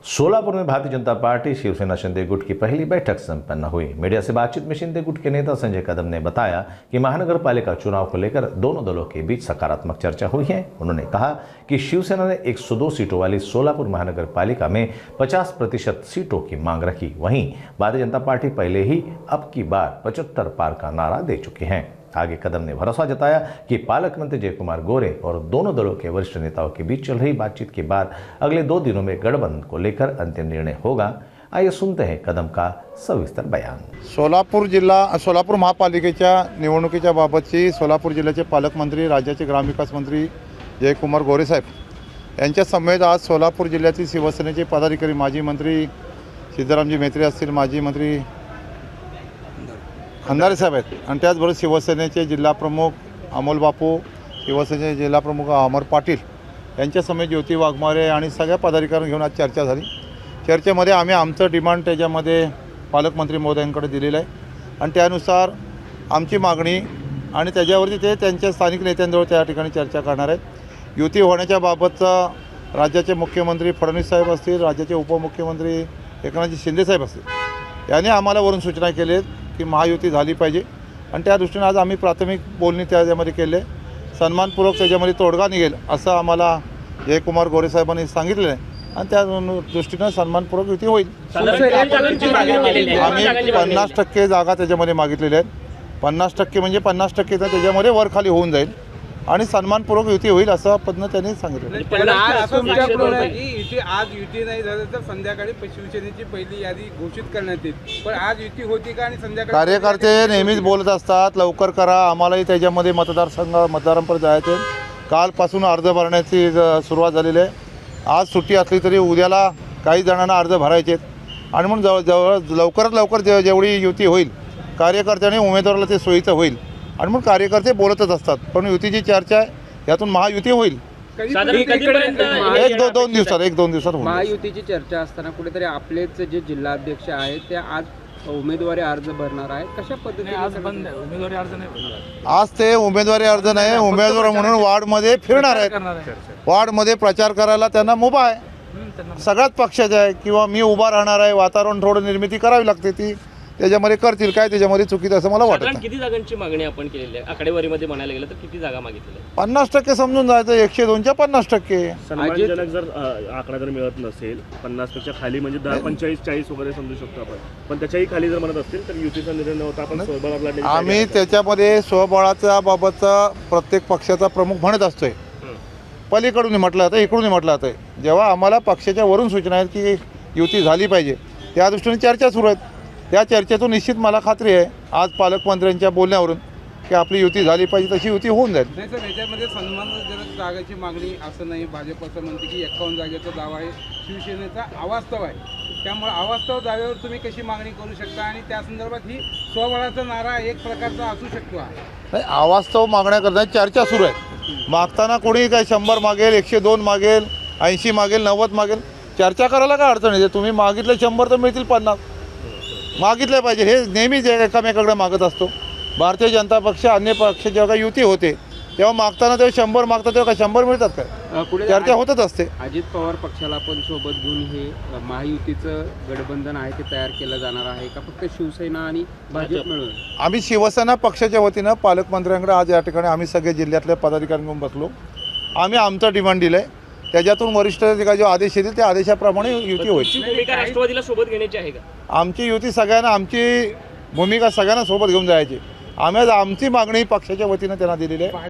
सोलापुर में भारतीय जनता पार्टी शिवसेना शिंदे गुट की पहली बैठक संपन्न हुई। मीडिया से बातचीत में शिंदे गुट के नेता संजय कदम ने बताया कि महानगर पालिका चुनाव को लेकर दोनों दलों के बीच सकारात्मक चर्चा हुई है। उन्होंने कहा कि शिवसेना ने 102 सीटों वाली सोलापुर महानगर पालिका में 50% सीटों की मांग रखी। वहीं भारतीय जनता पार्टी पहले ही अब की बार 75 पार का नारा दे चुके हैं। आगे कदम ने भरोसा जताया कि पालक मंत्री जयकुमार गोरे और दोनों दलों के वरिष्ठ नेताओं के बीच चल रही बातचीत के बाद अगले 2 दिनों में गठबंधन को लेकर अंतिम निर्णय होगा। आइए सुनते हैं कदम का सविस्तर बयान। सोलापूर महापालिकेच्या निवडणुकीच्या बाबतची सोलापूर जिल्ह्याचे पालकमंत्री, राज्याचे ग्रामविकास मंत्री जयकुमार गोरे साहेब यांच्या समेत आज सोलापूर जिल्ह्यातील शिवसेनेचे पदाधिकारी, माजी मंत्री सिद्धरामजी मेत्रे असतील, माजी मंत्री खंदारे साहेब आहेत आणि त्याचबरोबर शिवसेनेचे जिल्हाप्रमुख अमोल बापू, शिवसेनेचे जिल्हाप्रमुख अमर पाटील यांच्या समेत ज्योती वाघमारे आणि सगळ्या पदाधिकाऱ्यांना घेऊन आज चर्चा झाली। चर्चेमध्ये आम्ही आमचं डिमांड त्याच्यामध्ये पालकमंत्री महोदयांकडे दिलेलं आहे आणि त्यानुसार आमची मागणी आणि त्याच्यावरती ते त्यांच्या स्थानिक नेत्यांजवळ त्या ठिकाणी चर्चा करणार आहेत। युती होण्याच्या बाबतचा राज्याचे मुख्यमंत्री फडणवीस साहेब असतील, राज्याचे उपमुख्यमंत्री एकनाथजी शिंदे साहेब असतील यांनी आम्हाला वरून सूचना केली आहेत की महायुती झाली पाहिजे आणि त्या दृष्टीने आज आम्ही प्राथमिक बोलणी त्याच्यामध्ये केले। सन्मानपूर्वक त्याच्यामध्ये तोडगा निघेल असं आम्हाला जयकुमार गोरे साहेबांनी सांगितलेलं आहे आणि त्या दृष्टीनं सन्मानपूर्वक युती होईल। आम्ही 50% जागा त्याच्यामध्ये मागितलेल्या आहेत। 50% म्हणजे 50% त्याच्यामध्ये वर खाली होऊन जाईल आणि सन्मानपूर्वक युती होईल असं पद्धतीनं त्यांनी सांगितलं। आज युती नाही झालं तर संध्याकाळी शिवसेनेची पहिली यादी घोषित करण्यात येईल, पण आज युती होती का? आणि संध्याकाळी कार्यकर्ते नेहमीच बोलत असतात लवकर करा, आम्हालाही त्याच्यामध्ये मतदारांपर्यंत जायचे। कालपासून अर्ज भरण्याची सुरुवात झालेली आहे। आज सुट्टी असली तरी उद्याला काही जणांना अर्ज भरायचे आणि म्हणून लवकरात लवकर जेवढी युती होईल कार्यकर्त्यांनी उमेदवाराला ते सोयीचं होईल आणि मग कार्यकर्ते बोलतच असतात, पण युतीची चर्चा आहे, यातून महायुती होईल। एक दोन दिवसात महायुतीची चर्चा असताना कुठेतरी आपलेच जे जिल्हाध्यक्ष आहेत ते आज उमेदवारी अर्ज भरणार आहेत, कशा पद्धतीने आज उमेदवारी अर्ज नाही भरणार? आज ते उमेदवारी अर्ज नाही, उमेदवार म्हणून वार्डमध्ये फिरणार आहेत। वार्डमध्ये प्रचार करायला त्यांना मुभा आहे, सगळ्याच पक्षाचा आहे किंवा मी उभा राहणार आहे, वातावरण थोडं निर्मिती करावी लागते, ती त्याच्यामध्ये करतील, काय त्याच्यामध्ये चुकीचं असं मला वाटतं। किती जागांची मागणी आपण केलेली आहे? आकडेवारीमध्ये म्हणायला गेलं तर किती जागा मागितलेल्या? 50% समजून जायचं, 102च्या 50%। सन्मानजनक जर आकडा जर मिळत नसेल 50पेक्षा खाली म्हणजे 45-40 वगैरे समजू शकतो आपण, पण त्याच्याही खाली जर म्हणत असतील तर युतीचा निर्णय नव्हता, आपण स्वबळाला आम्ही त्याच्यामध्ये स्वबळाच्या बाबतचा प्रत्येक पक्षाचा प्रमुख म्हणत असतोय। पलीकडून म्हटलं जातं, इकडून म्हटलं जातं। जेव्हा आम्हाला पक्षाच्या वरून सूचना आहेत की युती झाली पाहिजे, त्या दृष्टीने चर्चा सुरू आहेत। त्या चर्चेतून निश्चित मला खात्री आहे आज पालकमंत्र्यांच्या बोलण्यावरून की आपली युती झाली पाहिजे, तशी युती होऊन जाईल। नाही सर, याच्यामध्ये सन्मानजनक जागेची मागणी असं नाही, भाजप असं म्हणते की 51 जागेचा दावा आहे, शिवसेनेचा अवास्तव आहे, त्यामुळे अवास्तव दाव्यावर तुम्ही कशी मागणी करू शकता आणि त्या संदर्भात ही स्वबळाचा नारा एक प्रकारचा असू शकतो? नाही, अवास्तव मागण्या करताना चर्चा सुरू आहे। मागताना कोणी काय 100 मागेल, 102 मागेल, 80 मागेल, 90 मागेल, चर्चा करायला काय अडचण आहे? तुम्ही मागितले 100 तर मिळतील 50, मागितले पाहिजे। हे नेहमीच एकामेकाकडे मागत असतो। भारतीय जनता पक्ष अन्य पक्ष जेव्हा युती होते तेव्हा मागताना तेव्हा 100 मागतात, तेव्हा काय 100 मिळतात काय? चर्चा होतच असते। अजित पवार पक्षाला पण सोबत घेऊन हे महायुतीचं गठबंधन आहे ते तयार केलं जाणार आहे का फक्त शिवसेना आणि भाजप मिळून? आम्ही शिवसेना पक्षाच्या वतीनं पालकमंत्र्यांकडे आज या ठिकाणी आम्ही सगळे जिल्ह्यातल्या पदाधिकारी घेऊन बसलो। आम्ही आमचं डिमांड दिलं आहे, त्याच्यातून वरिष्ठ जो आदेश येतील त्या आदेशाप्रमाणे युती होईल। भूमिका राष्ट्रवादीला सोबत घेण्याची आहे का? आमची युती सगळ्यांना, आमची भूमिका सगळ्यांना सोबत घेऊन जायची। आम्ही आमची मागणी पक्षाच्या वतीनं त्यांना दिलेली आहे।